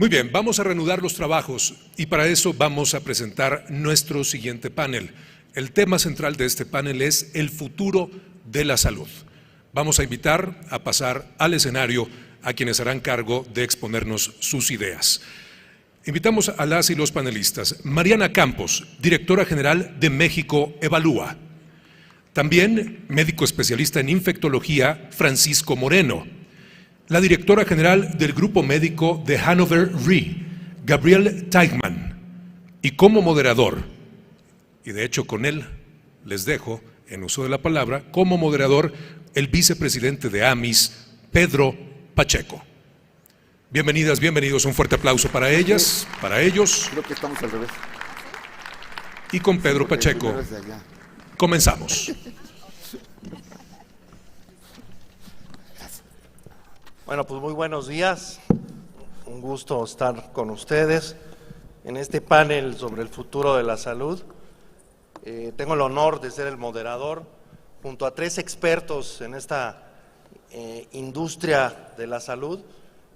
Muy bien, vamos a reanudar los trabajos y para eso vamos a presentar nuestro siguiente panel. El tema central de este panel es el futuro de la salud. Vamos a invitar a pasar al escenario a quienes harán cargo de exponernos sus ideas. Invitamos a las y los panelistas. Mariana Campos, directora general de México Evalúa. También médico especialista en infectología, Francisco Moreno. La directora general del Grupo Médico de Hannover Re, Gabriel Teichmann. Y como moderador, y de hecho con él les dejo en uso de la palabra, como moderador, el vicepresidente de AMIS, Pedro Pacheco. Bienvenidas, bienvenidos, un fuerte aplauso para ellas, para ellos. Creo que estamos al revés. Y con Pedro Pacheco comenzamos. Bueno, pues muy buenos días, un gusto estar con ustedes en este panel sobre el futuro de la salud. Tengo el honor de ser el moderador junto a 3 expertos en esta industria de la salud,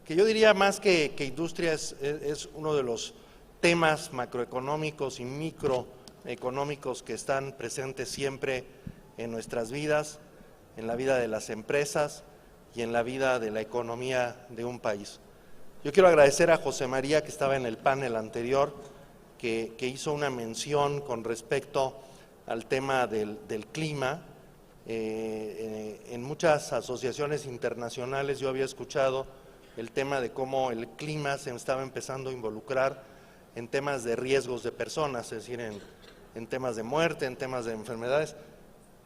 que yo diría más que industria es uno de los temas macroeconómicos y microeconómicos que están presentes siempre en nuestras vidas, en la vida de las empresas y en la vida de la economía de un país. Yo quiero agradecer a José María, que estaba en el panel anterior, que hizo una mención con respecto al tema del clima. En muchas asociaciones internacionales yo había escuchado el tema de cómo el clima se estaba empezando a involucrar en temas de riesgos de personas, es decir, en temas de muerte, en temas de enfermedades.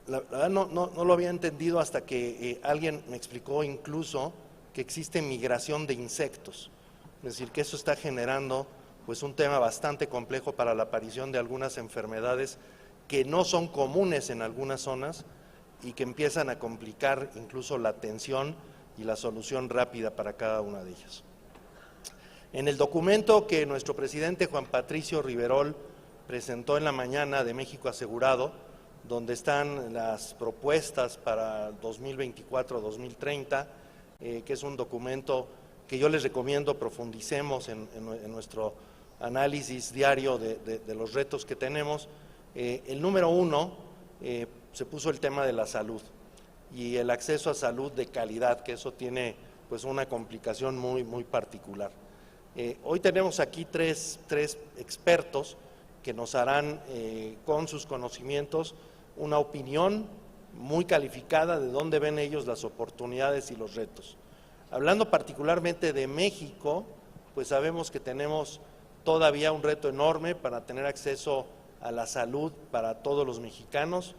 La verdad no lo había entendido hasta que alguien me explicó incluso que existe migración de insectos, es decir, que eso está generando pues un tema bastante complejo para la aparición de algunas enfermedades que no son comunes en algunas zonas y que empiezan a complicar incluso la atención y la solución rápida para cada una de ellas. En el documento que nuestro presidente Juan Patricio Riverol presentó en la mañana de México Asegurado, donde están las propuestas para 2024-2030, que es un documento que yo les recomiendo profundicemos en nuestro análisis diario de los retos que tenemos. El número 1 se puso el tema de la salud y el acceso a salud de calidad, que eso tiene pues una complicación muy particular. Hoy tenemos aquí tres expertos que nos harán con sus conocimientos una opinión muy calificada de dónde ven ellos las oportunidades y los retos. Hablando particularmente de México, pues sabemos que tenemos todavía un reto enorme para tener acceso a la salud para todos los mexicanos.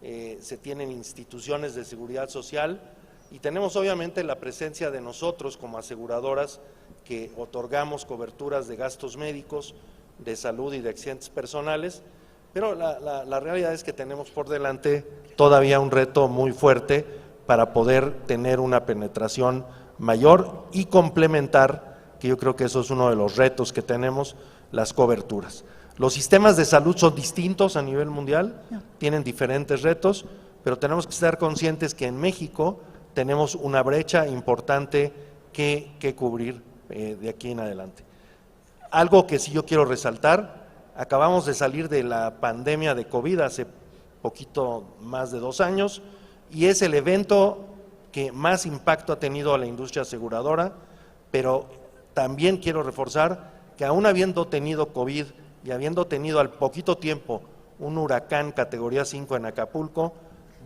Se tienen instituciones de seguridad social y tenemos obviamente la presencia de nosotros como aseguradoras que otorgamos coberturas de gastos médicos, de salud y de accidentes personales, pero la realidad es que tenemos por delante todavía un reto muy fuerte para poder tener una penetración mayor y complementar, que yo creo que eso es uno de los retos que tenemos, las coberturas. Los sistemas de salud son distintos a nivel mundial, tienen diferentes retos, pero tenemos que estar conscientes que en México tenemos una brecha importante que cubrir de aquí en adelante. Algo que sí yo quiero resaltar, acabamos de salir de la pandemia de COVID hace poquito más de 2 años y es el evento que más impacto ha tenido a la industria aseguradora, pero también quiero reforzar que aún habiendo tenido COVID y habiendo tenido al poquito tiempo un huracán categoría 5 en Acapulco,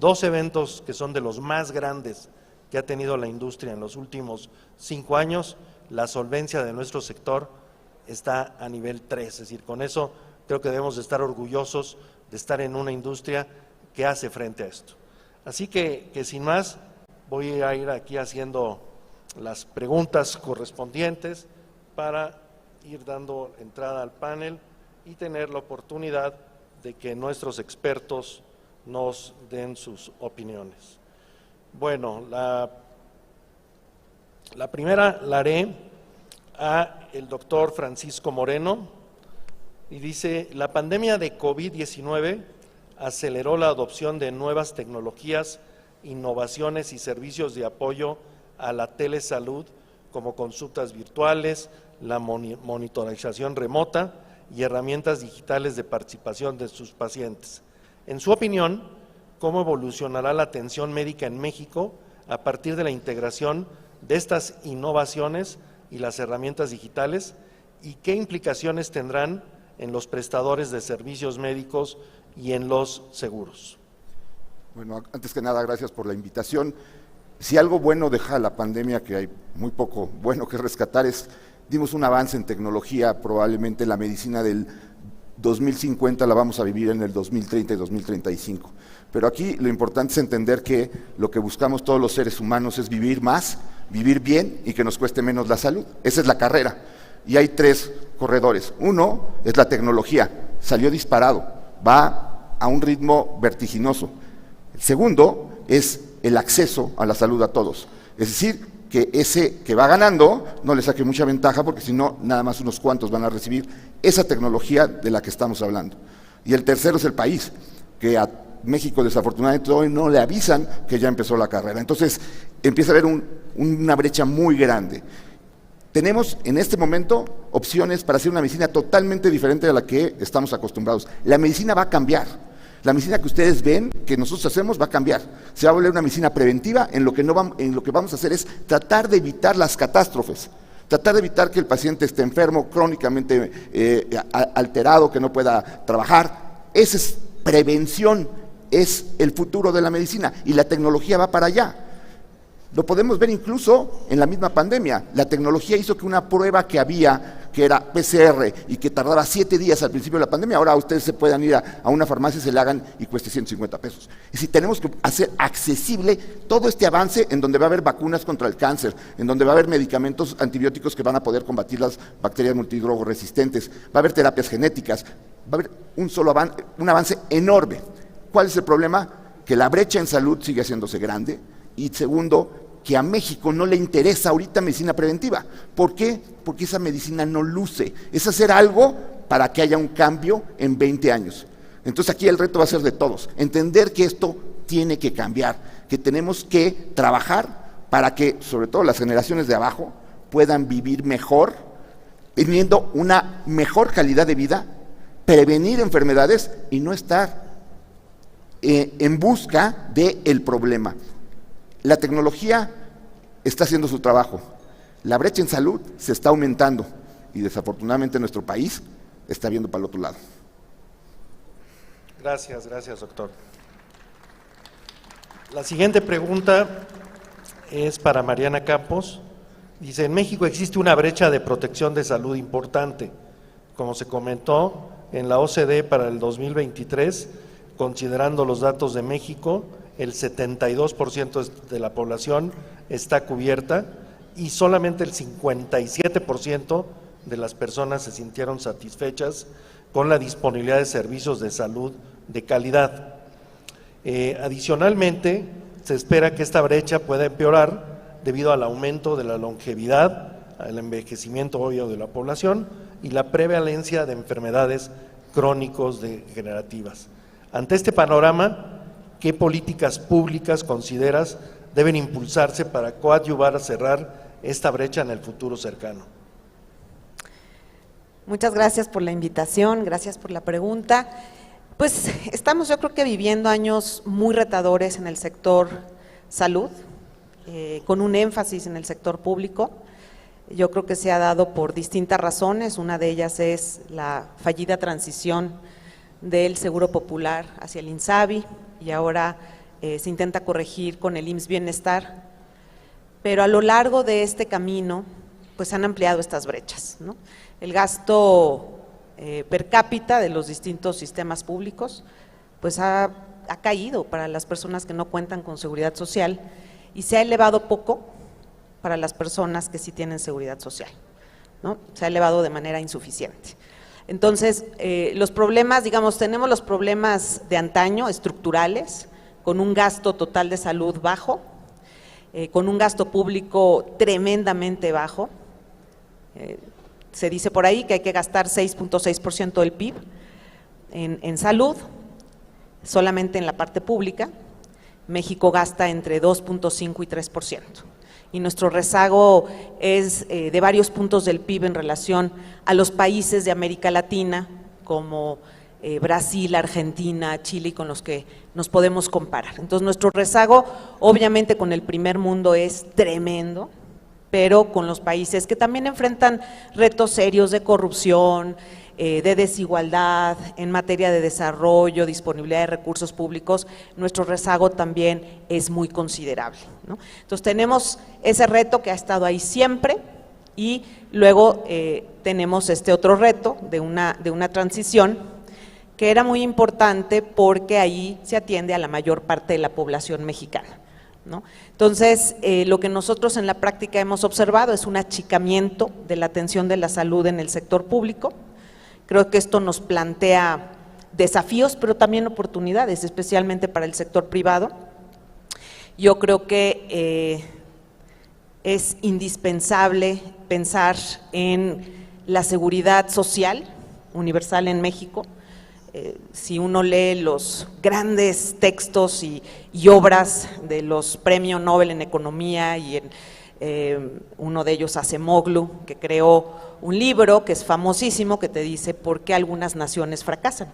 2 eventos que son de los más grandes que ha tenido la industria en los últimos 5 años, la solvencia de nuestro sector está a nivel 3, es decir, con eso creo que debemos de estar orgullosos de estar en una industria que hace frente a esto. Así que sin más, voy a ir aquí haciendo las preguntas correspondientes para ir dando entrada al panel y tener la oportunidad de que nuestros expertos nos den sus opiniones. Bueno, la primera la haré a el doctor Francisco Moreno y dice: la pandemia de COVID-19 aceleró la adopción de nuevas tecnologías, innovaciones y servicios de apoyo a la telesalud, como consultas virtuales, la monitorización remota y herramientas digitales de participación de sus pacientes. En su opinión, ¿cómo evolucionará la atención médica en México a partir de la integración de estas innovaciones y las herramientas digitales, y qué implicaciones tendrán en los prestadores de servicios médicos y en los seguros? Bueno, antes que nada, gracias por la invitación. Si algo bueno deja la pandemia, que hay muy poco bueno que rescatar, dimos un avance en tecnología. Probablemente la medicina del 2050 la vamos a vivir en el 2030 y 2035. Pero aquí lo importante es entender que lo que buscamos todos los seres humanos es vivir más, vivir bien y que nos cueste menos la salud. Esa es la carrera. Y hay tres corredores. Uno es la tecnología, salió disparado, va a un ritmo vertiginoso. El segundo es el acceso a la salud a todos. Es decir, que ese que va ganando no le saque mucha ventaja, porque si no, nada más unos cuantos van a recibir esa tecnología de la que estamos hablando. Y el tercero es el país, que a México desafortunadamente hoy no le avisan que ya empezó la carrera. Entonces empieza a haber una brecha muy grande. Tenemos en este momento opciones para hacer una medicina totalmente diferente a la que estamos acostumbrados. La medicina va a cambiar. La medicina que ustedes ven, que nosotros hacemos, va a cambiar. Se va a volver una medicina preventiva, en lo que vamos a hacer es tratar de evitar las catástrofes, tratar de evitar que el paciente esté enfermo, crónicamente alterado, que no pueda trabajar. Esa es prevención, es el futuro de la medicina, y la tecnología va para allá. Lo podemos ver incluso en la misma pandemia. La tecnología hizo que una prueba que había, que era PCR y que tardaba 7 días al principio de la pandemia, ahora ustedes se puedan ir a una farmacia y se la hagan y cueste 150 pesos. Es decir, tenemos que hacer accesible todo este avance, en donde va a haber vacunas contra el cáncer, en donde va a haber medicamentos antibióticos que van a poder combatir las bacterias multidrogoresistentes, va a haber terapias genéticas, va a haber un avance enorme. ¿Cuál es el problema? Que la brecha en salud sigue haciéndose grande. Y segundo, que a México no le interesa ahorita medicina preventiva. ¿Por qué? Porque esa medicina no luce. Es hacer algo para que haya un cambio en 20 años. Entonces aquí el reto va a ser de todos. Entender que esto tiene que cambiar, que tenemos que trabajar para que, sobre todo las generaciones de abajo, puedan vivir mejor, teniendo una mejor calidad de vida, prevenir enfermedades y no estar en busca del problema. La tecnología está haciendo su trabajo. La brecha en salud se está aumentando y desafortunadamente nuestro país está viendo para el otro lado. Gracias, doctor. La siguiente pregunta es para Mariana Campos. Dice, en México existe una brecha de protección de salud importante. Como se comentó en la OCDE para el 2023, considerando los datos de México, el 72% de la población está cubierta y solamente el 57% de las personas se sintieron satisfechas con la disponibilidad de servicios de salud de calidad. Adicionalmente, se espera que esta brecha pueda empeorar debido al aumento de la longevidad, al envejecimiento obvio de la población y la prevalencia de enfermedades crónicos degenerativas. Ante este panorama, ¿qué políticas públicas consideras deben impulsarse para coadyuvar a cerrar esta brecha en el futuro cercano? Muchas gracias por la invitación, gracias por la pregunta. Pues estamos, yo creo que viviendo años muy retadores en el sector salud, con un énfasis en el sector público. Yo creo que se ha dado por distintas razones, una de ellas es la fallida transición del Seguro Popular hacia el INSABI, y ahora se intenta corregir con el IMSS Bienestar, pero a lo largo de este camino pues han ampliado estas brechas, ¿no? El gasto per cápita de los distintos sistemas públicos pues ha caído para las personas que no cuentan con seguridad social y se ha elevado poco para las personas que sí tienen seguridad social, ¿no? Se ha elevado de manera insuficiente. Entonces, los problemas, digamos, tenemos los problemas de antaño, estructurales, con un gasto total de salud bajo, con un gasto público tremendamente bajo. Se dice por ahí que hay que gastar 6.6% del PIB en salud, solamente en la parte pública. México gasta entre 2.5 y 3%. y nuestro rezago es de varios puntos del PIB en relación a los países de América Latina, como Brasil, Argentina, Chile, con los que nos podemos comparar. Entonces, nuestro rezago, obviamente, con el primer mundo es tremendo, pero con los países que también enfrentan retos serios de corrupción, de desigualdad, en materia de desarrollo, disponibilidad de recursos públicos, nuestro rezago también es muy considerable, ¿no? Entonces tenemos ese reto que ha estado ahí siempre y luego tenemos este otro reto de una transición que era muy importante porque ahí se atiende a la mayor parte de la población mexicana, ¿no? Entonces, lo que nosotros en la práctica hemos observado es un achicamiento de la atención de la salud en el sector público. Creo que esto nos plantea desafíos, pero también oportunidades, especialmente para el sector privado. Yo creo que es indispensable pensar en la seguridad social universal en México. Si uno lee los grandes textos y obras de los premios Nobel en Economía y uno de ellos Acemoglu, que creó un libro que es famosísimo, que te dice por qué algunas naciones fracasan.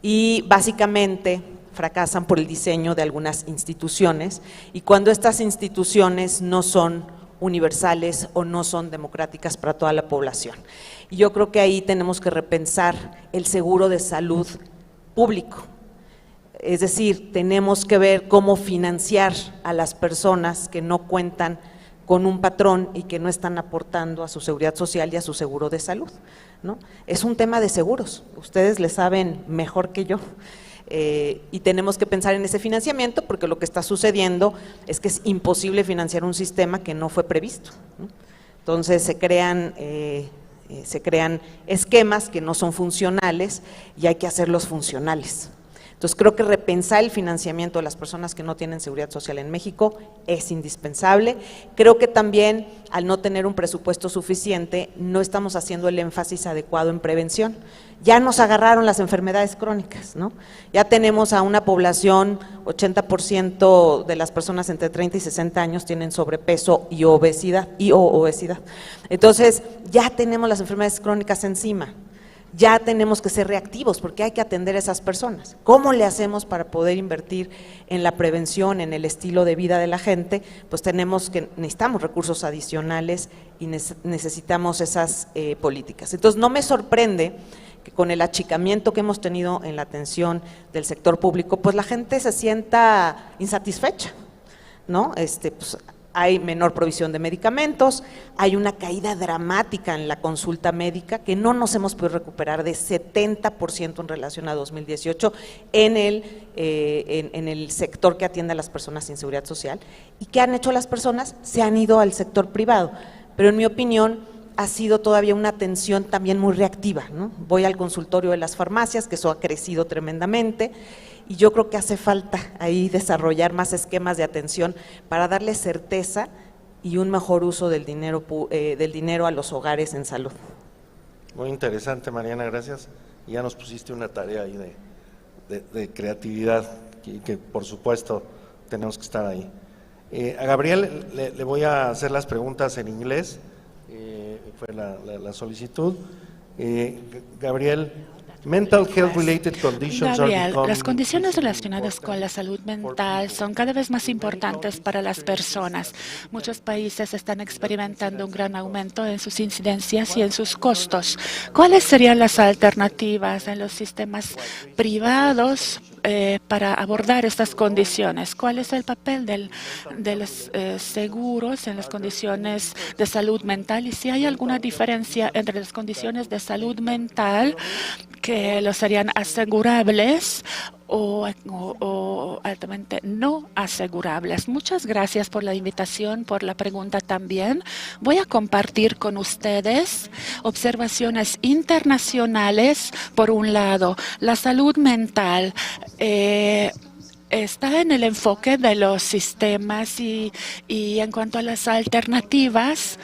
Y básicamente fracasan por el diseño de algunas instituciones, y cuando estas instituciones no son universales o no son democráticas para toda la población. Y yo creo que ahí tenemos que repensar el seguro de salud público. Es decir, tenemos que ver cómo financiar a las personas que no cuentan con un patrón y que no están aportando a su seguridad social y a su seguro de salud, ¿no? Es un tema de seguros, ustedes le saben mejor que yo, y tenemos que pensar en ese financiamiento, porque lo que está sucediendo es que es imposible financiar un sistema que no fue previsto, ¿no? Entonces se crean esquemas que no son funcionales y hay que hacerlos funcionales. Entonces, creo que repensar el financiamiento de las personas que no tienen seguridad social en México es indispensable. Creo que también, al no tener un presupuesto suficiente, no estamos haciendo el énfasis adecuado en prevención. Ya nos agarraron las enfermedades crónicas, ¿no? Ya tenemos a una población, 80% de las personas entre 30 y 60 años tienen sobrepeso y obesidad. Entonces, ya tenemos las enfermedades crónicas encima. Ya tenemos que ser reactivos porque hay que atender a esas personas. ¿Cómo le hacemos para poder invertir en la prevención, en el estilo de vida de la gente? Pues necesitamos recursos adicionales y necesitamos esas políticas. Entonces, no me sorprende que con el achicamiento que hemos tenido en la atención del sector público, pues la gente se sienta insatisfecha, ¿no? Pues, hay menor provisión de medicamentos, hay una caída dramática en la consulta médica que no nos hemos podido recuperar de 70% en relación a 2018 en el sector que atiende a las personas sin seguridad social. ¿Y qué han hecho las personas? Se han ido al sector privado, pero en mi opinión ha sido todavía una atención también muy reactiva, ¿no? Voy al consultorio de las farmacias, que eso ha crecido tremendamente, y yo creo que hace falta ahí desarrollar más esquemas de atención para darle certeza y un mejor uso del dinero a los hogares en salud. Muy interesante, Mariana, gracias. Ya nos pusiste una tarea ahí de creatividad que por supuesto tenemos que estar ahí. A Gabriel le voy a hacer las preguntas en inglés, fue la solicitud. Gabriel, mental health related conditions Gabriel, las condiciones relacionadas con la salud mental son cada vez más importantes para las personas. Muchos países están experimentando un gran aumento en sus incidencias y en sus costos. ¿Cuáles serían las alternativas en los sistemas privados para abordar estas condiciones? ¿Cuál es el papel de los seguros en las condiciones de salud mental? Y si hay alguna diferencia entre las condiciones de salud mental que los harían asegurables o altamente no asegurables. Muchas gracias por la invitación, por la pregunta también. Voy a compartir con ustedes observaciones internacionales. Por un lado, la salud mental está en el enfoque de los sistemas y en cuanto a las alternativas,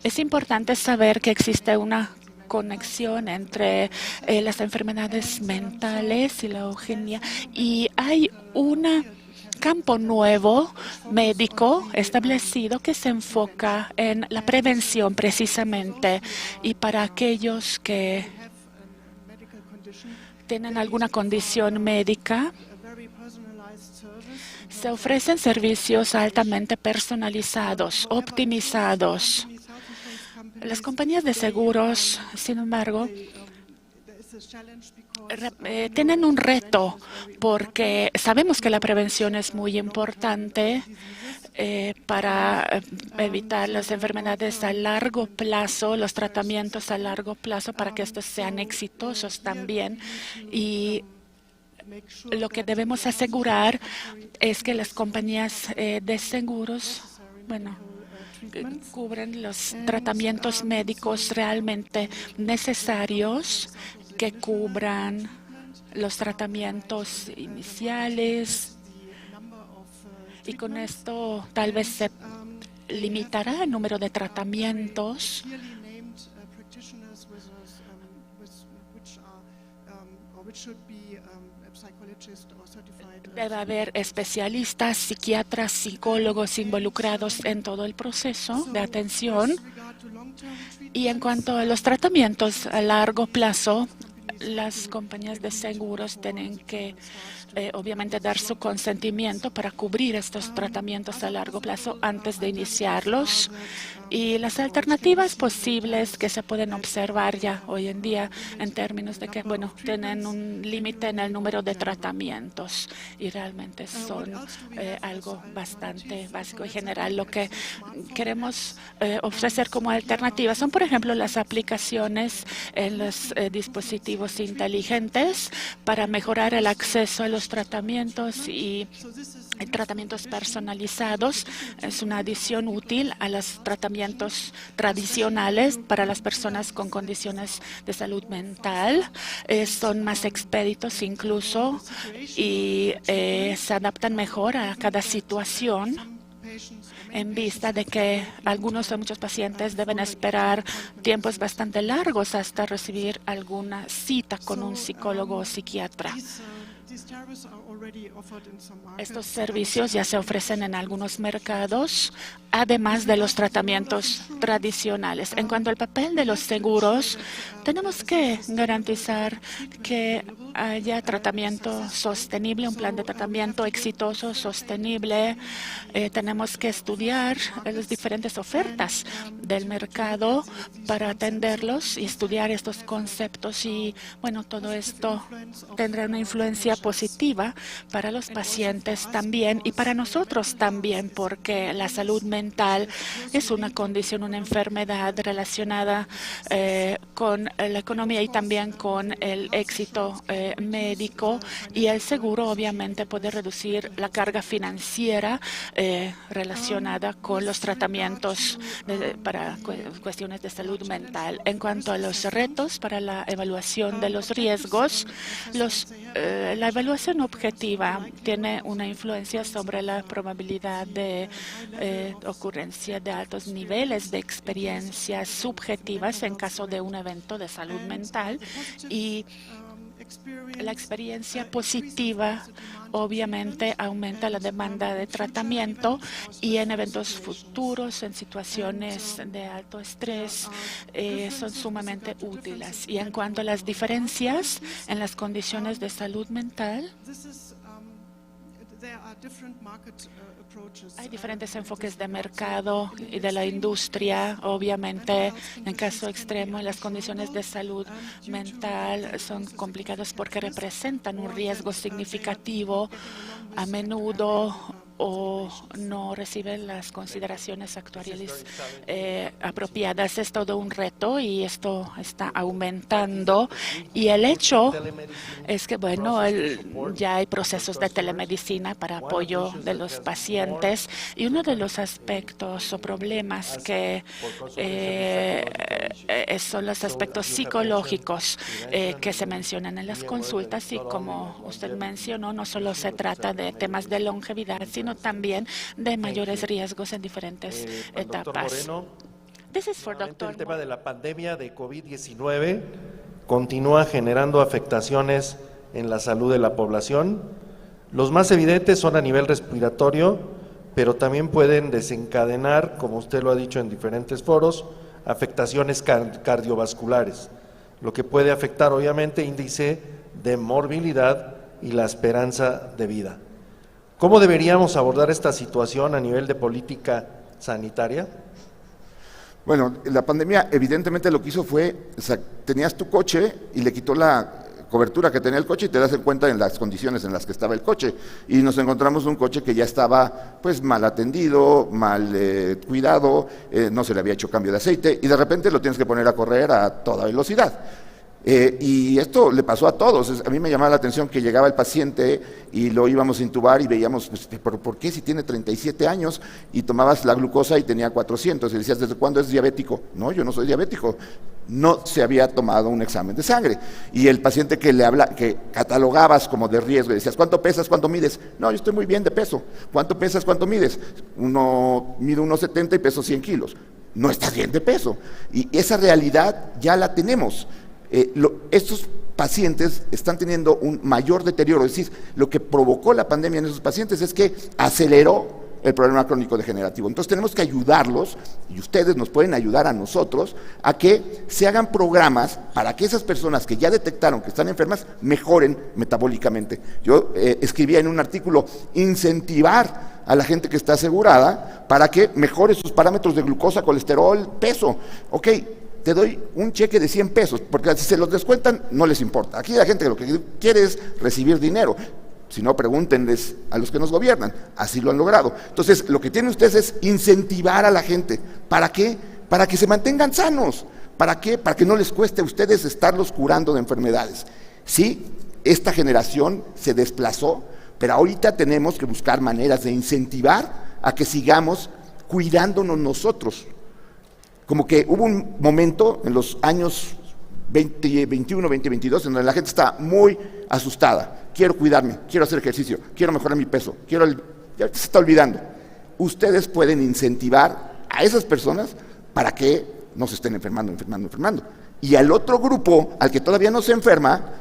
es importante saber que existe una conexión entre las enfermedades mentales y la eugenia, y hay una campo nuevo médico establecido que se enfoca en la prevención precisamente, y para aquellos que tienen alguna condición médica se ofrecen servicios altamente personalizados, optimizados. Las compañías de seguros, sin embargo, tienen un reto porque sabemos que la prevención es muy importante para evitar las enfermedades a largo plazo, los tratamientos a largo plazo, para que estos sean exitosos también. Y lo que debemos asegurar es que las compañías de seguros, cubren los tratamientos médicos realmente necesarios, que cubran los tratamientos iniciales, y con esto tal vez se limitará el número de tratamientos Debe haber especialistas, psiquiatras, psicólogos involucrados en todo el proceso de atención. Y en cuanto a los tratamientos a largo plazo, las compañías de seguros tienen que obviamente dar su consentimiento para cubrir estos tratamientos a largo plazo antes de iniciarlos. Y las alternativas posibles que se pueden observar ya hoy en día en términos de que, tienen un límite en el número de tratamientos y realmente son algo bastante básico y general. Lo que queremos ofrecer como alternativas son, por ejemplo, las aplicaciones en los dispositivos inteligentes para mejorar el acceso a los tratamientos y tratamientos personalizados. Es una adición útil a los tratamientos tradicionales para las personas con condiciones de salud mental. Son más expeditos incluso y se adaptan mejor a cada situación, en vista de que muchos pacientes deben esperar tiempos bastante largos hasta recibir alguna cita con un psicólogo o psiquiatra. Estos servicios ya se ofrecen en algunos mercados, además de los tratamientos tradicionales. En cuanto al papel de los seguros, tenemos que garantizar que haya tratamiento sostenible, un plan de tratamiento exitoso, sostenible. Tenemos que estudiar las diferentes ofertas del mercado para atenderlos y estudiar estos conceptos. Y, todo esto tendrá una influencia positiva para los pacientes también y para nosotros también, porque la salud mental es una condición, una enfermedad relacionada con la economía y también con el éxito médico, y el seguro obviamente puede reducir la carga financiera relacionada con los tratamientos para cuestiones de salud mental. En cuanto a los retos para la evaluación de los riesgos, la evaluación objetiva tiene una influencia sobre la probabilidad de ocurrencia de altos niveles de experiencias subjetivas en caso de un evento de salud mental, y la experiencia positiva obviamente aumenta la demanda de tratamiento, y en eventos futuros, en situaciones de alto estrés, son sumamente útiles. Y en cuanto a las diferencias en las condiciones de salud mental, hay diferentes enfoques de mercado y de la industria. Obviamente, en caso extremo, las condiciones de salud mental son complicadas porque representan un riesgo significativo, a menudo o no reciben las consideraciones actuariales apropiadas. Es todo un reto y esto está aumentando. Y el hecho es que, ya hay procesos de telemedicina para apoyo de los pacientes, y uno de los aspectos o problemas que son los aspectos psicológicos que se mencionan en las consultas, y como usted mencionó, no solo se trata de temas de longevidad, sino también de mayores riesgos en diferentes etapas. El tema de la pandemia de COVID-19 continúa generando afectaciones en la salud de la población. Los más evidentes son a nivel respiratorio, pero también pueden desencadenar, como usted lo ha dicho en diferentes foros, afectaciones cardiovasculares, lo que puede afectar obviamente índice de morbilidad y la esperanza de vida. ¿Cómo deberíamos abordar esta situación a nivel de política sanitaria? Bueno, la pandemia evidentemente lo que hizo fue, o sea, tenías tu coche y le quitó la cobertura que tenía el coche y te das cuenta en las condiciones en las que estaba el coche. Y nos encontramos un coche que ya estaba pues mal atendido, mal cuidado, no se le había hecho cambio de aceite y de repente lo tienes que poner a correr a toda velocidad. Y esto le pasó a todos. A mí me llamaba la atención que llegaba el paciente y lo íbamos a intubar y veíamos, pues, ¿por qué si tiene 37 años y tomabas la glucosa y tenía 400? Y decías, ¿desde cuándo es diabético? No, yo no soy diabético. No se había tomado un examen de sangre. Y el paciente que catalogabas como de riesgo, y decías, ¿cuánto pesas, cuánto mides? No, yo estoy muy bien de peso. ¿Cuánto pesas, cuánto mides? Mido 1,70 y peso 100 kilos. No estás bien de peso. Y esa realidad ya la tenemos. Estos pacientes están teniendo un mayor deterioro, es decir, lo que provocó la pandemia en esos pacientes es que aceleró el problema crónico degenerativo. Entonces tenemos que ayudarlos, y ustedes nos pueden ayudar a nosotros, a que se hagan programas para que esas personas que ya detectaron que están enfermas mejoren metabólicamente. Yo escribía en un artículo, incentivar a la gente que está asegurada para que mejore sus parámetros de glucosa, colesterol, peso. Ok, te doy un cheque de 100 pesos, porque si se los descuentan, no les importa. Aquí la gente lo que quiere es recibir dinero. Si no, pregúntenles a los que nos gobiernan. Así lo han logrado. Entonces, lo que tienen ustedes es incentivar a la gente. ¿Para qué? Para que se mantengan sanos. ¿Para qué? Para que no les cueste a ustedes estarlos curando de enfermedades. Sí, esta generación se desplazó, pero ahorita tenemos que buscar maneras de incentivar a que sigamos cuidándonos nosotros. Como que hubo un momento en los años 2021, 2022, en donde la gente está muy asustada. Quiero cuidarme, quiero hacer ejercicio, quiero mejorar mi peso, ya se está olvidando. Ustedes pueden incentivar a esas personas para que no se estén enfermando. Y al otro grupo, al que todavía no se enferma,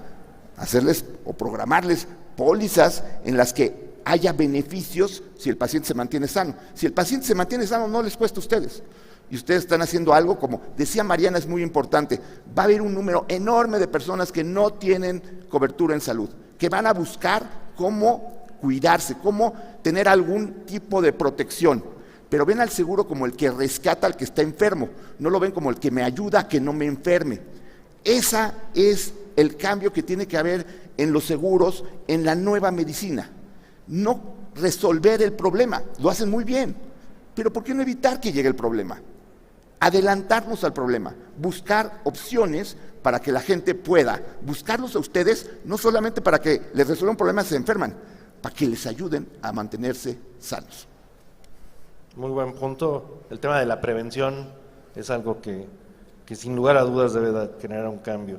hacerles o programarles pólizas en las que haya beneficios si el paciente se mantiene sano. Si el paciente se mantiene sano, no les cuesta a ustedes. Y ustedes están haciendo algo, como decía Mariana, es muy importante. Va a haber un número enorme de personas que no tienen cobertura en salud, que van a buscar cómo cuidarse, cómo tener algún tipo de protección. Pero ven al seguro como el que rescata al que está enfermo, no lo ven como el que me ayuda a que no me enferme. Ese es el cambio que tiene que haber en los seguros, en la nueva medicina. No resolver el problema, lo hacen muy bien, pero ¿por qué no evitar que llegue el problema? Adelantarnos al problema, buscar opciones para que la gente pueda buscarlos a ustedes, no solamente para que les resuelvan problemas si se enferman, para que les ayuden a mantenerse sanos. Muy buen punto. El tema de la prevención es algo que sin lugar a dudas debe de generar un cambio.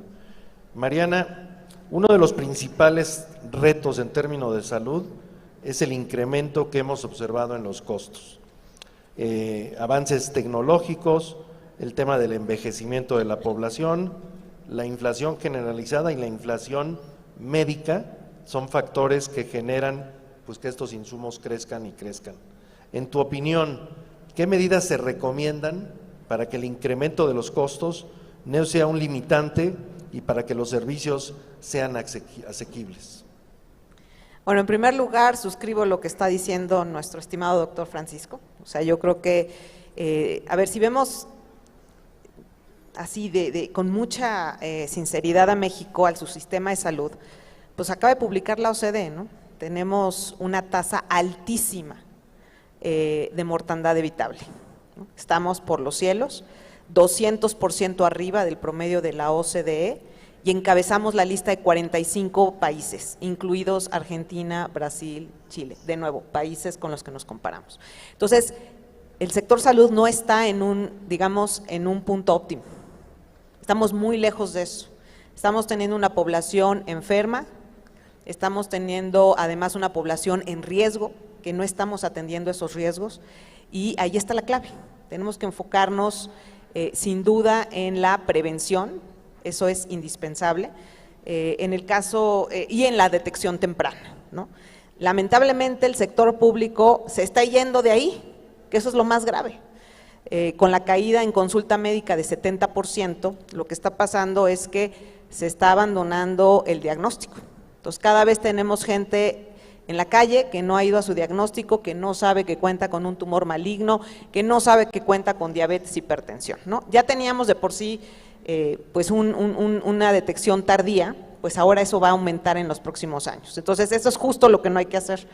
Mariana, uno de los principales retos en términos de salud es el incremento que hemos observado en los costos. Avances tecnológicos, el tema del envejecimiento de la población, la inflación generalizada y la inflación médica son factores que generan pues que estos insumos crezcan y crezcan. En tu opinión, ¿qué medidas se recomiendan para que el incremento de los costos no sea un limitante y para que los servicios sean asequibles? Bueno, en primer lugar, suscribo lo que está diciendo nuestro estimado doctor Francisco. O sea, yo creo que, a ver, si vemos así con mucha sinceridad a México, al su sistema de salud, pues acaba de publicar la OCDE, ¿no? Tenemos una tasa altísima de mortandad evitable, ¿no? Estamos por los cielos, 200% arriba del promedio de la OCDE, y encabezamos la lista de 45 países, incluidos Argentina, Brasil, Chile, de nuevo, países con los que nos comparamos. Entonces, el sector salud no está en un punto óptimo. Estamos muy lejos de eso. Estamos teniendo una población enferma, estamos teniendo además una población en riesgo, que no estamos atendiendo esos riesgos, y ahí está la clave. Tenemos que enfocarnos sin duda en la prevención. Eso es indispensable, en el caso y en la detección temprana, ¿no? Lamentablemente el sector público se está yendo de ahí, que eso es lo más grave. Con la caída en consulta médica de 70%, lo que está pasando es que se está abandonando el diagnóstico. Entonces cada vez tenemos gente en la calle que no ha ido a su diagnóstico, que no sabe que cuenta con un tumor maligno, que no sabe que cuenta con diabetes, hipertensión, ¿no? Ya teníamos de por sí pues una detección tardía, pues ahora eso va a aumentar en los próximos años. Entonces eso es justo lo que no hay que hacer.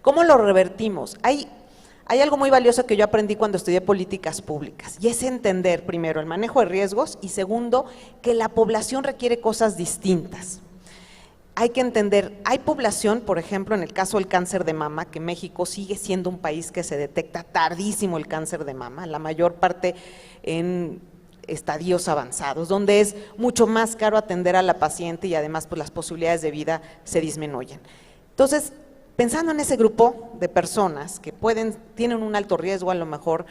¿Cómo lo revertimos? Hay algo muy valioso que yo aprendí cuando estudié políticas públicas, y es entender primero el manejo de riesgos y segundo, que la población requiere cosas distintas. Hay que entender, hay población, por ejemplo, en el caso del cáncer de mama, que México sigue siendo un país que se detecta tardísimo el cáncer de mama, la mayor parte en estadios avanzados, donde es mucho más caro atender a la paciente y además pues las posibilidades de vida se disminuyen. Entonces, pensando en ese grupo de personas que tienen un alto riesgo a lo mejor,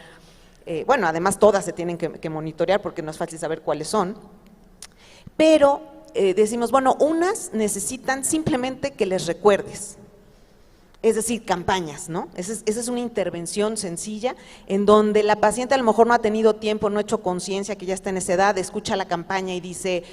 bueno, además todas se tienen que monitorear porque no es fácil saber cuáles son, pero decimos, bueno, unas necesitan simplemente que les recuerdes, es decir, campañas, ¿no? Esa es una intervención sencilla en donde la paciente a lo mejor no ha tenido tiempo, no ha hecho conciencia que ya está en esa edad, escucha la campaña y dice,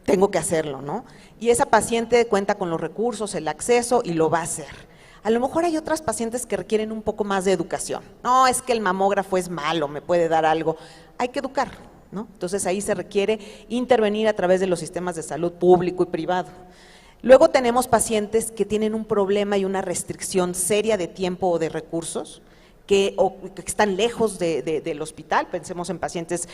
tengo que hacerlo, ¿no? Y esa paciente cuenta con los recursos, el acceso y lo va a hacer. A lo mejor hay otras pacientes que requieren un poco más de educación. No, es que el mamógrafo es malo, me puede dar algo. Hay que educar, ¿no? Entonces ahí se requiere intervenir a través de los sistemas de salud público y privado. Luego tenemos pacientes que tienen un problema y una restricción seria de tiempo o de recursos, que están lejos del hospital, pensemos en pacientes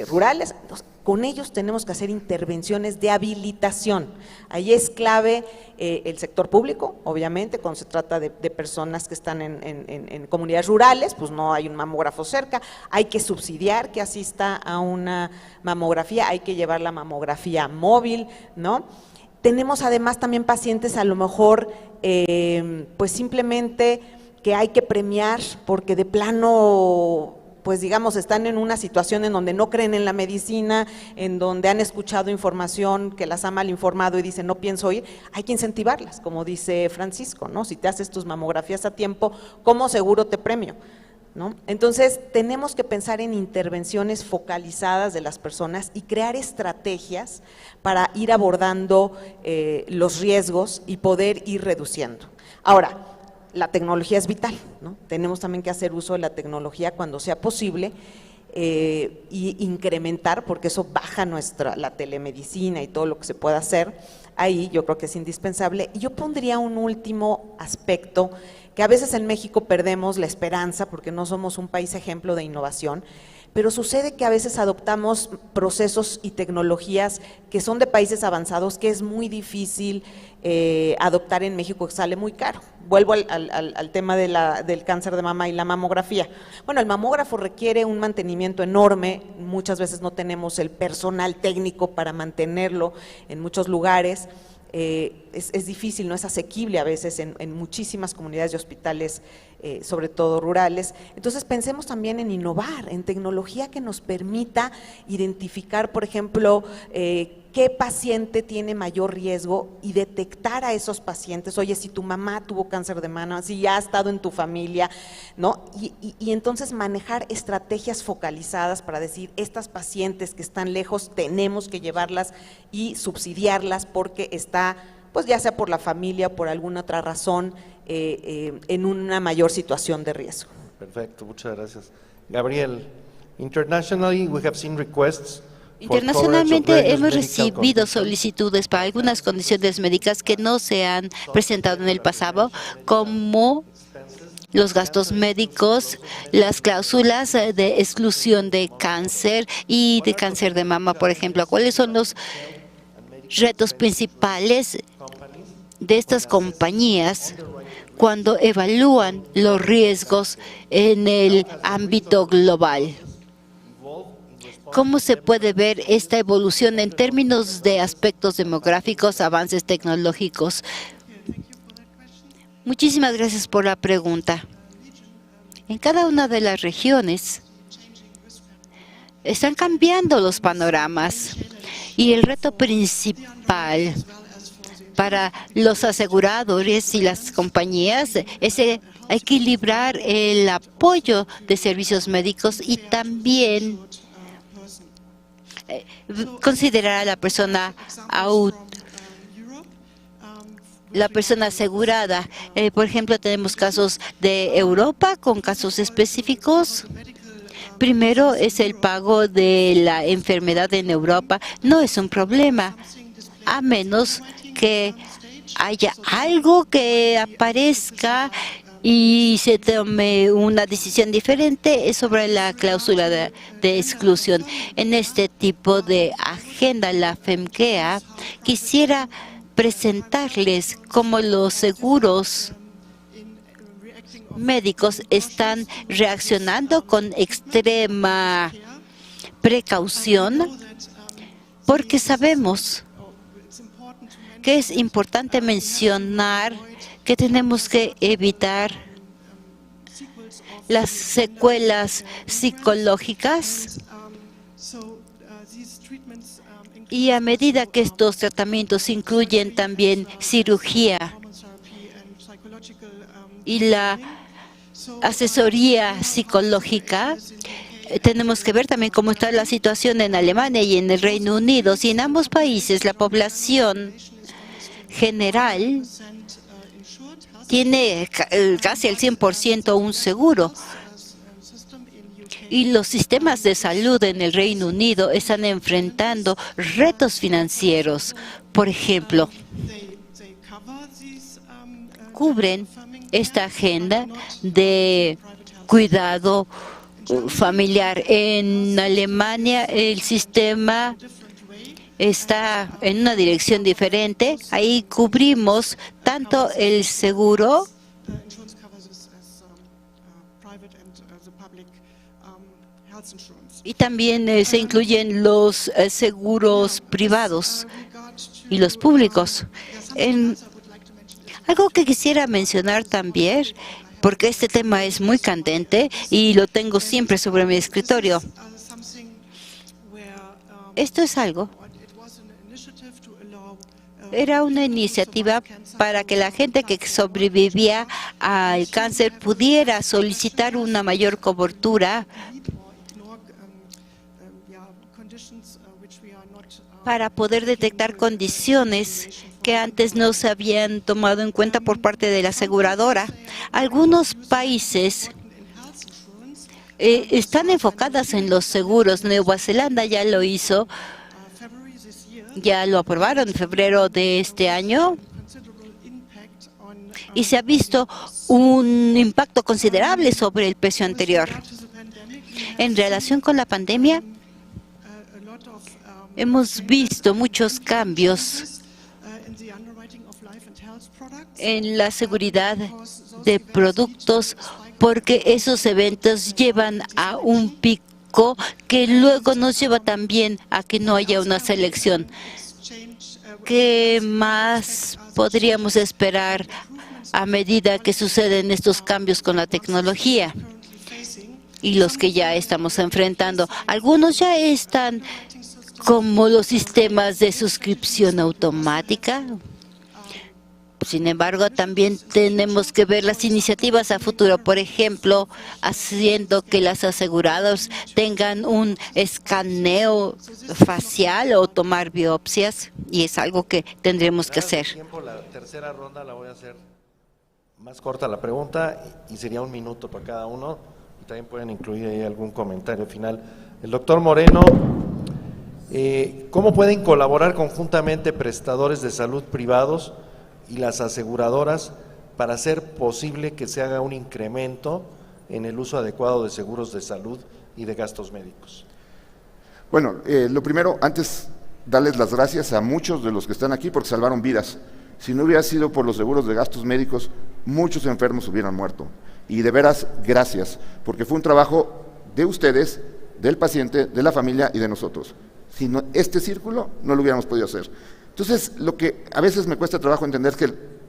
rurales. Entonces, con ellos tenemos que hacer intervenciones de habilitación. Ahí es clave el sector público, obviamente, cuando se trata de personas que están en comunidades rurales, pues no hay un mamógrafo cerca, hay que subsidiar que asista a una mamografía, hay que llevar la mamografía móvil, ¿no? Tenemos además también pacientes a lo mejor, pues simplemente que hay que premiar porque de plano, pues digamos, están en una situación en donde no creen en la medicina, en donde han escuchado información que las ha mal informado y dicen no pienso ir, hay que incentivarlas, como dice Francisco, ¿no? Si te haces tus mamografías a tiempo, ¿cómo seguro te premio? ¿No? Entonces tenemos que pensar en intervenciones focalizadas de las personas y crear estrategias para ir abordando los riesgos y poder ir reduciendo. Ahora, la tecnología es vital, ¿no? Tenemos también que hacer uso de la tecnología cuando sea posible y incrementar, porque eso baja la telemedicina y todo lo que se pueda hacer. Ahí yo creo que es indispensable. Y yo pondría un último aspecto, que a veces en México perdemos la esperanza porque no somos un país ejemplo de innovación, pero sucede que a veces adoptamos procesos y tecnologías que son de países avanzados que es muy difícil adoptar en México, que sale muy caro. Vuelvo al tema del cáncer de mama y la mamografía. Bueno, el mamógrafo requiere un mantenimiento enorme, muchas veces no tenemos el personal técnico para mantenerlo en muchos lugares. Es difícil, no es asequible a veces en muchísimas comunidades y hospitales, sobre todo rurales. Entonces pensemos también en innovar, en tecnología que nos permita identificar, por ejemplo, qué paciente tiene mayor riesgo y detectar a esos pacientes. Oye, si tu mamá tuvo cáncer de mama, si ya ha estado en tu familia, ¿no? Y entonces manejar estrategias focalizadas para decir, estas pacientes que están lejos tenemos que llevarlas y subsidiarlas porque está, pues ya sea por la familia o por alguna otra razón, en una mayor situación de riesgo. Perfecto, muchas gracias. Gabriel, internationally we have seen requests. Internacionalmente hemos recibido solicitudes para algunas condiciones médicas que no se han presentado en el pasado, como los gastos médicos, las cláusulas de exclusión de cáncer y de cáncer de mama, por ejemplo. ¿Cuáles son los retos principales de estas compañías cuando evalúan los riesgos en el ámbito global? ¿Cómo se puede ver esta evolución en términos de aspectos demográficos, avances tecnológicos? Muchísimas gracias por la pregunta. En cada una de las regiones están cambiando los panoramas y el reto principal para los aseguradores y las compañías es equilibrar el apoyo de servicios médicos y también considerar a la persona asegurada. Por ejemplo, tenemos casos de Europa con casos específicos. Primero es el pago de la enfermedad en Europa. No es un problema, a menos que haya algo que aparezca y se tome una decisión diferente sobre la cláusula de exclusión. En este tipo de agenda, la FEMKEA quisiera presentarles cómo los seguros médicos están reaccionando con extrema precaución, porque sabemos que es importante mencionar que tenemos que evitar las secuelas psicológicas, y a medida que estos tratamientos incluyen también cirugía y la asesoría psicológica, tenemos que ver también cómo está la situación en Alemania y en el Reino Unido. Si en ambos países la población general tiene casi el 100% un seguro, y los sistemas de salud en el Reino Unido están enfrentando retos financieros. Por ejemplo, cubren esta agenda de cuidado familiar. En Alemania el sistema está en una dirección diferente. Ahí cubrimos tanto el seguro y también se incluyen los seguros privados y los públicos. Algo que quisiera mencionar también, porque este tema es muy candente y lo tengo siempre sobre mi escritorio. Esto es algo. Era una iniciativa para que la gente que sobrevivía al cáncer pudiera solicitar una mayor cobertura para poder detectar condiciones que antes no se habían tomado en cuenta por parte de la aseguradora. Algunos países están enfocadas en los seguros. Nueva Zelanda ya lo hizo, ya lo aprobaron en febrero de este año, y se ha visto un impacto considerable sobre el precio anterior. En relación con la pandemia, hemos visto muchos cambios en la seguridad de productos, porque esos eventos llevan a un pico que luego nos lleva también a que no haya una selección. ¿Qué más podríamos esperar a medida que suceden estos cambios con la tecnología y los que ya estamos enfrentando? Algunos ya están, como los sistemas de suscripción automática. Sin embargo, también tenemos que ver las iniciativas a futuro, por ejemplo, haciendo que las aseguradoras tengan un escaneo facial o tomar biopsias, y es algo que tendremos que hacer. La tercera ronda la voy a hacer más corta la pregunta y sería 1 minuto para cada uno, y también pueden incluir ahí algún comentario final. El doctor Moreno, ¿cómo pueden colaborar conjuntamente prestadores de salud privados y las aseguradoras para hacer posible que se haga un incremento en el uso adecuado de seguros de salud y de gastos médicos? Bueno, lo primero, antes darles las gracias a muchos de los que están aquí porque salvaron vidas. Si no hubiera sido por los seguros de gastos médicos, muchos enfermos hubieran muerto. Y de veras, gracias, porque fue un trabajo de ustedes, del paciente, de la familia y de nosotros. Si no, este círculo no lo hubiéramos podido hacer. Entonces, lo que a veces me cuesta trabajo entender es que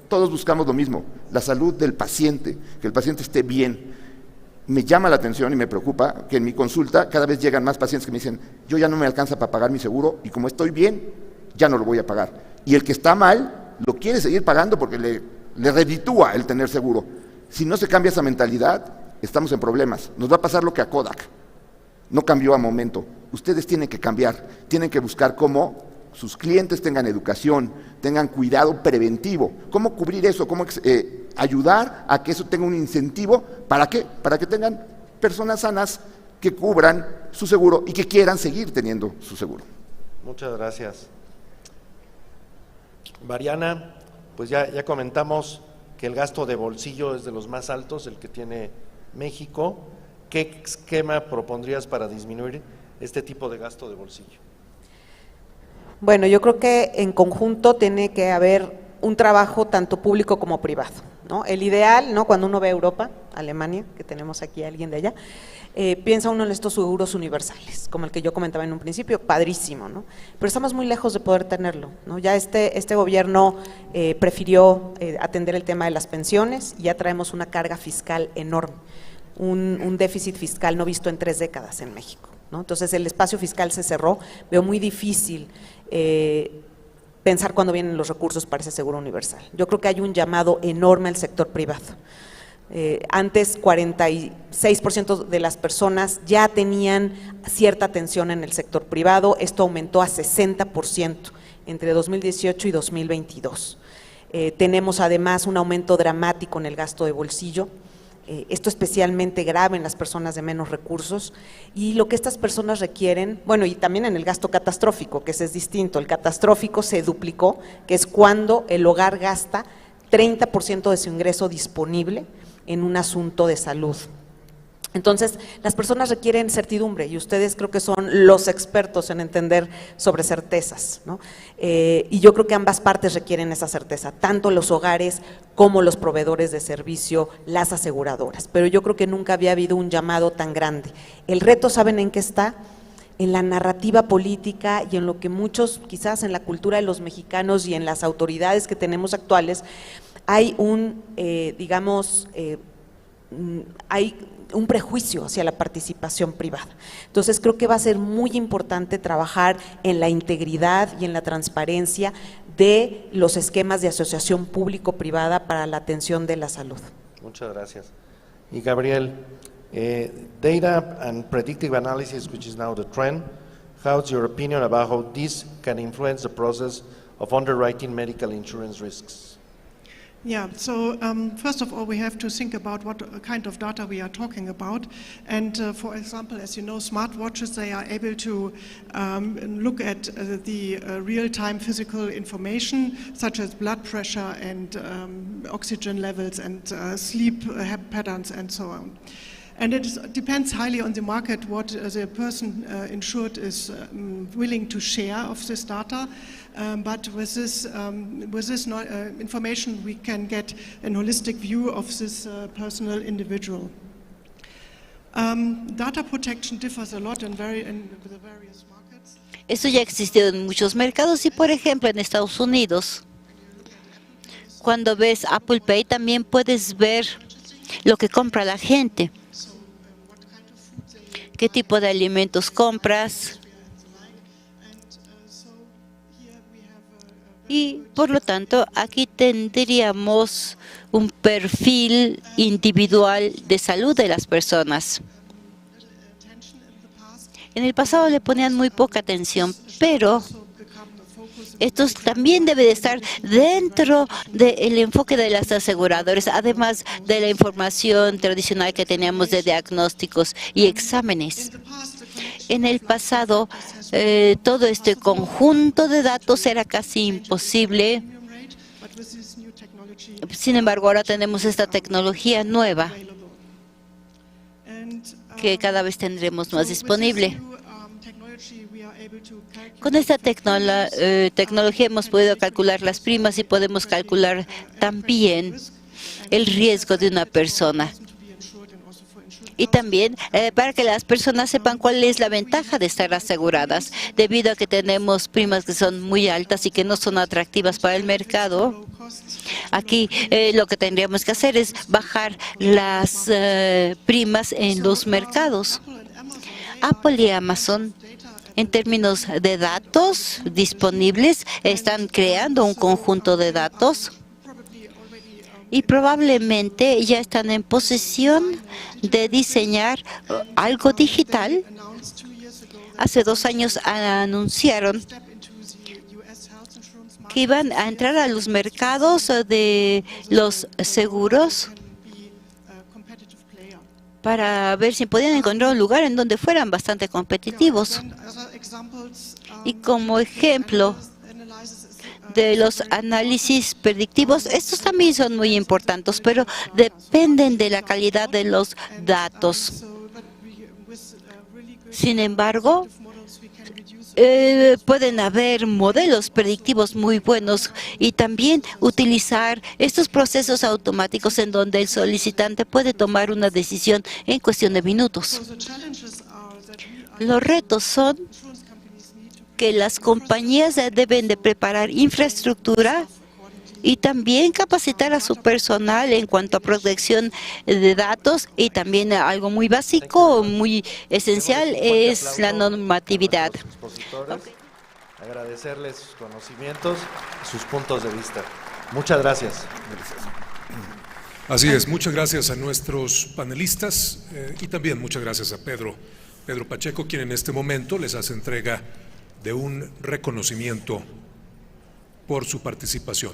todos buscamos lo mismo, la salud del paciente, que el paciente esté bien. Me llama la atención y me preocupa que en mi consulta cada vez llegan más pacientes que me dicen, yo ya no me alcanza para pagar mi seguro y como estoy bien, ya no lo voy a pagar. Y el que está mal lo quiere seguir pagando porque le reditúa el tener seguro. Si no se cambia esa mentalidad, estamos en problemas. Nos va a pasar lo que a Kodak. No cambió a momento. Ustedes tienen que cambiar, tienen que buscar cómo sus clientes tengan educación, tengan cuidado preventivo. ¿Cómo cubrir eso? ¿Cómo ayudar a que eso tenga un incentivo? ¿Para qué? Para que tengan personas sanas que cubran su seguro y que quieran seguir teniendo su seguro. Muchas gracias. Mariana, pues ya comentamos que el gasto de bolsillo es de los más altos, el que tiene México. ¿Qué esquema propondrías para disminuir este tipo de gasto de bolsillo? Bueno, yo creo que en conjunto tiene que haber un trabajo tanto público como privado, ¿no? El ideal, ¿no? Cuando uno ve a Europa, Alemania, que tenemos aquí a alguien de allá, piensa uno en estos seguros universales, como el que yo comentaba en un principio, padrísimo, ¿no? Pero estamos muy lejos de poder tenerlo, ¿no? Ya este gobierno prefirió atender el tema de las pensiones y ya traemos una carga fiscal enorme, un déficit fiscal no visto en 3 décadas en México, ¿no? Entonces el espacio fiscal se cerró, veo muy difícil pensar cuándo vienen los recursos para ese seguro universal. Yo creo que hay un llamado enorme al sector privado. Antes 46% de las personas ya tenían cierta atención en el sector privado, esto aumentó a 60% entre 2018 y 2022. Tenemos además un aumento dramático en el gasto de bolsillo. Esto especialmente grave en las personas de menos recursos, y lo que estas personas requieren, bueno, y también en el gasto catastrófico, que ese es distinto. El catastrófico se duplicó, que es cuando el hogar gasta 30% de su ingreso disponible en un asunto de salud. Entonces, las personas requieren certidumbre y ustedes creo que son los expertos en entender sobre certezas, ¿no? Y yo creo que ambas partes requieren esa certeza, tanto los hogares como los proveedores de servicio, las aseguradoras. Pero yo creo que nunca había habido un llamado tan grande. El reto, ¿saben en qué está? En la narrativa política y en lo que muchos, quizás en la cultura de los mexicanos y en las autoridades que tenemos actuales, hay hay un prejuicio hacia la participación privada. Entonces creo que va a ser muy importante trabajar en la integridad y en la transparencia de los esquemas de asociación público-privada para la atención de la salud. Muchas gracias. Y Gabriel, data and predictive analysis, which is now the trend, how's your opinion about how this can influence the process of underwriting medical insurance risks? Yeah, so first of all, we have to think about what kind of data we are talking about. And for example, as you know, smartwatches, they are able to look at the real-time physical information, such as blood pressure and oxygen levels and sleep patterns and so on. And it depends highly on the market what the person insured is willing to share of this data. But with this information, we can get a holistic view of this personal individual. Data protection differs a lot in the various markets. Esto ya ha existido en muchos mercados y, por ejemplo, en Estados Unidos, cuando ves Apple Pay, también puedes ver lo que compra la gente, qué tipo de alimentos compras. Y, por lo tanto, aquí tendríamos un perfil individual de salud de las personas. En el pasado le ponían muy poca atención, pero esto también debe de estar dentro del enfoque de las aseguradoras, además de la información tradicional que teníamos de diagnósticos y exámenes. En el pasado, todo este conjunto de datos era casi imposible. Sin embargo, ahora tenemos esta tecnología nueva que cada vez tendremos más disponible. Con esta tecnología hemos podido calcular las primas y podemos calcular también el riesgo de una persona. Y también para que las personas sepan cuál es la ventaja de estar aseguradas, debido a que tenemos primas que son muy altas y que no son atractivas para el mercado. Aquí lo que tendríamos que hacer es bajar las primas en los mercados. Apple y Amazon En términos de datos disponibles, están creando un conjunto de datos y probablemente ya están en posesión de diseñar algo digital. Hace 2 años anunciaron que iban a entrar a los mercados de los seguros para ver si podían encontrar un lugar en donde fueran bastante competitivos. Y como ejemplo de los análisis predictivos, estos también son muy importantes, pero dependen de la calidad de los datos. Sin embargo, pueden haber modelos predictivos muy buenos y también utilizar estos procesos automáticos en donde el solicitante puede tomar una decisión en cuestión de minutos. Los retos son que las compañías deben de preparar infraestructura y también capacitar a su personal en cuanto a protección de datos, y también algo muy básico, muy esencial, es la normatividad. Agradecerles sus conocimientos, sus puntos de vista. Muchas gracias. Así es, muchas gracias a nuestros panelistas y también muchas gracias a Pedro Pacheco, quien en este momento les hace entrega de un reconocimiento por su participación.